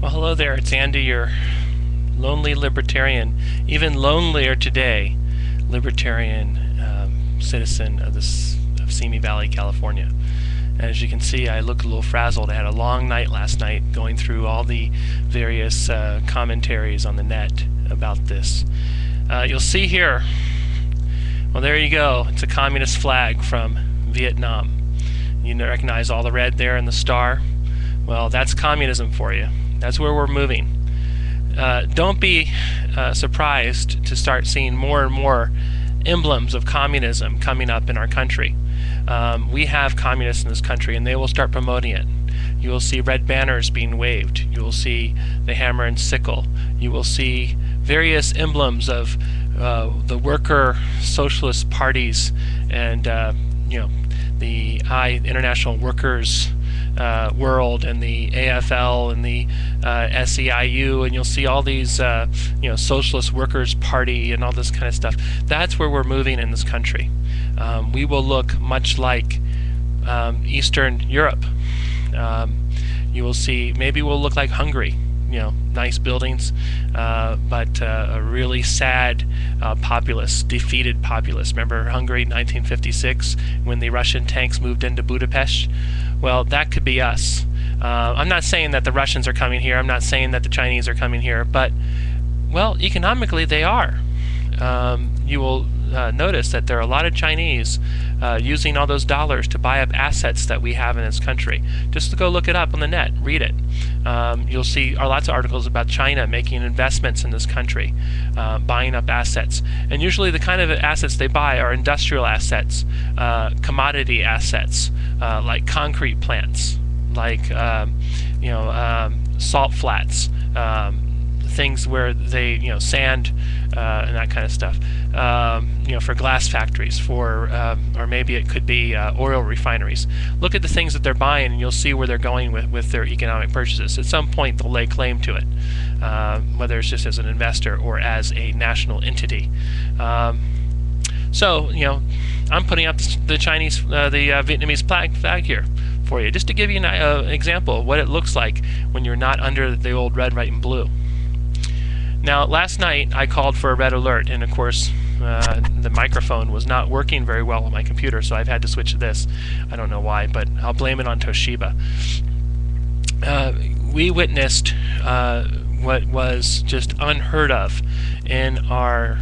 Well, hello there. It's Andy, your lonely libertarian, even lonelier today, libertarian citizen of Simi Valley, California. And as you can see, I look a little frazzled. I had a long night last night going through all the various commentaries on the net about this. You'll see here, well, there you go. It's a communist flag from Vietnam. You recognize all the red there and the star? Well, that's communism for you. That's where we're moving. Don't be surprised to start seeing more and more emblems of communism coming up in our country. We have communists in this country, and they will start promoting it. You will see red banners being waved. You will see the hammer and sickle. You will see various emblems of the worker socialist parties and the International Workers World and the AFL and the SEIU, and you'll see all these Socialist Workers Party and all this kind of stuff. That's where we're moving in this country. We will look much like Eastern Europe. You will see, maybe we'll look like Hungary. Nice buildings, but a really sad populace, defeated populace. Remember Hungary 1956 when the Russian tanks moved into Budapest? Well, that could be us. I'm not saying that the Russians are coming here. I'm not saying that the Chinese are coming here, but, well, economically they are. You will notice that there are a lot of Chinese using all those dollars to buy up assets that we have in this country. Just to go look it up on the net, read it. You'll see lots of articles about China making investments in this country, buying up assets. And usually the kind of assets they buy are industrial assets, commodity assets, like concrete plants, like salt flats, things where they sand and that kind of stuff, for glass factories, or maybe it could be oil refineries. Look at the things that they're buying, and you'll see where they're going with their economic purchases. At some point they'll lay claim to it, whether it's just as an investor or as a national entity. So I'm putting up the Chinese, the Vietnamese flag here for you, just to give you an example of what it looks like when you're not under the old red, white, and blue. Now, last night I called for a red alert, and of course the microphone was not working very well on my computer, so I've had to switch to this. I don't know why, but I'll blame it on Toshiba. We witnessed what was just unheard of in our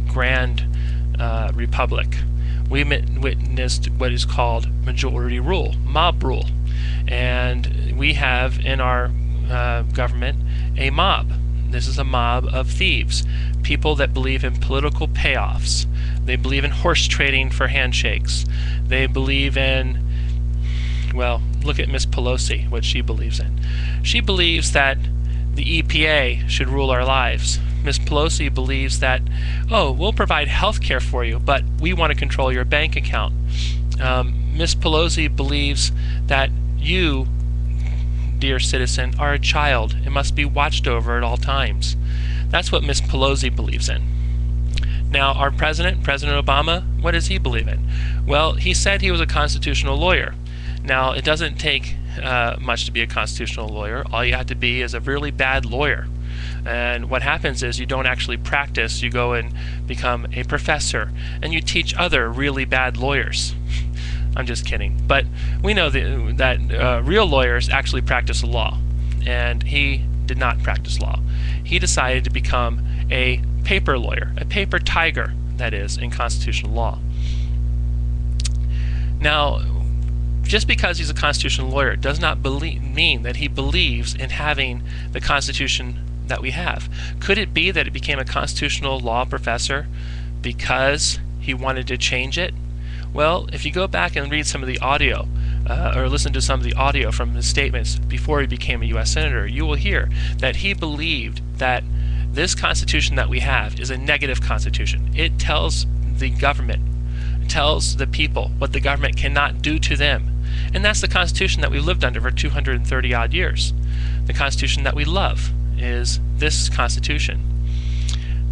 grand republic. We witnessed what is called majority rule, mob rule, and we have in our government a mob. This is a mob of thieves, people that believe in political payoffs. They believe in horse trading for handshakes. They believe in, well, look at Miss Pelosi, what she believes in. She believes that the EPA should rule our lives. Miss Pelosi believes that, oh, we'll provide health care for you, but we want to control your bank account. Miss Pelosi believes that you, dear citizen, are a child and must be watched over at all times. That's what Miss Pelosi believes in. Now, our President Obama, what does he believe in? Well, he said he was a constitutional lawyer. Now, it doesn't take much to be a constitutional lawyer. All you have to be is a really bad lawyer. And what happens is you don't actually practice. You go and become a professor, and you teach other really bad lawyers. I'm just kidding. But we know that real lawyers actually practice the law, and he did not practice law. He decided to become a paper lawyer, a paper tiger, that is, in constitutional law. Now, just because he's a constitutional lawyer does not mean that he believes in having the Constitution that we have. Could it be that he became a constitutional law professor because he wanted to change it? Well, if you go back and read some of the audio, or listen to some of the audio from his statements before he became a U.S. Senator, you will hear that he believed that this Constitution that we have is a negative Constitution. It tells the government, it tells the people what the government cannot do to them. And that's the Constitution that we've lived under for 230 odd years. The Constitution that we love is this Constitution.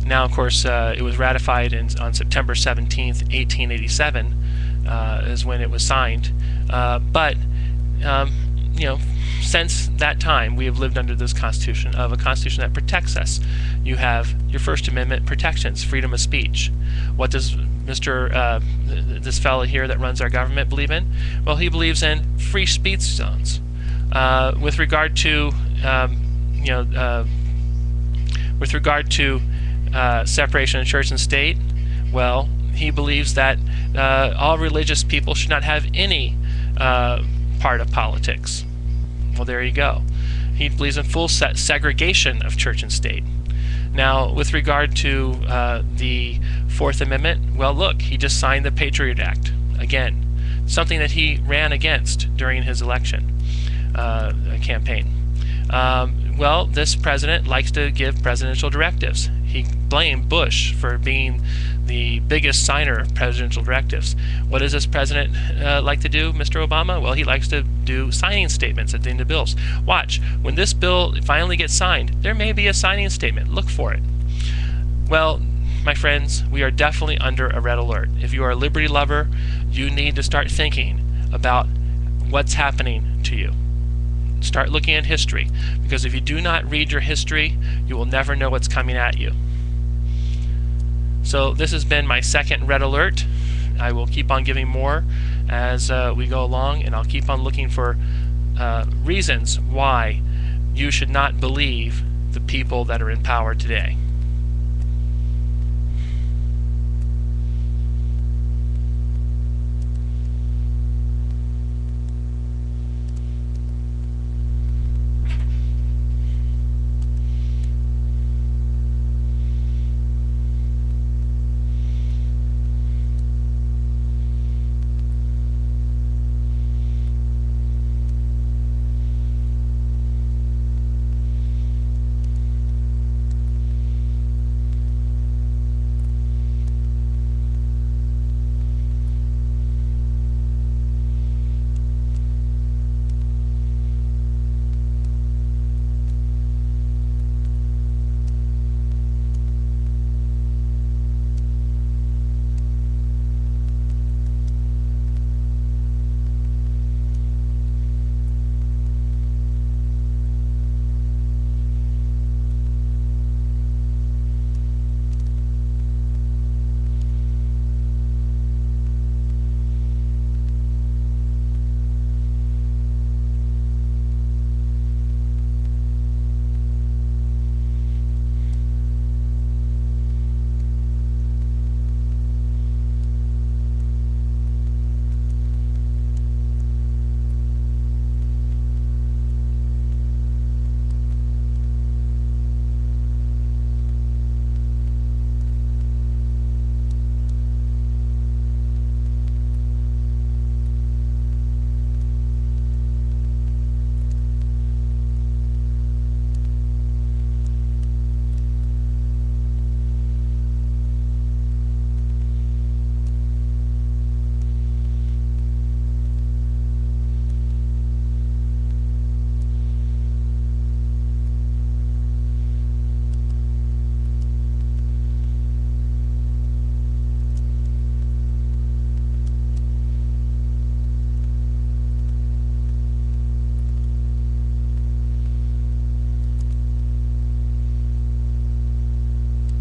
Now, of course, it was ratified on September 17th, 1887, is when it was signed. But since that time, we have lived under this Constitution, a Constitution that protects us. You have your First Amendment protections, freedom of speech. What does this fellow here that runs our government believe in? Well, he believes in free speech zones. With regard to separation of church and state, well, he believes that all religious people should not have any part of politics. Well, there you go. He believes in full segregation of church and state. Now, with regard to the Fourth Amendment, well, look, he just signed the Patriot Act. Again, something that he ran against during his election campaign. Well, this president likes to give presidential directives. He blamed Bush for being the biggest signer of presidential directives. What does this president like to do, Mr. Obama? Well, he likes to do signing statements at the end of bills. Watch, when this bill finally gets signed, there may be a signing statement. Look for it. Well, my friends, we are definitely under a red alert. If you are a liberty lover, you need to start thinking about what's happening to you. Start looking at history, because if you do not read your history, you will never know what's coming at you. So this has been my second red alert. I will keep on giving more as we go along, and I'll keep on looking for reasons why you should not believe the people that are in power today.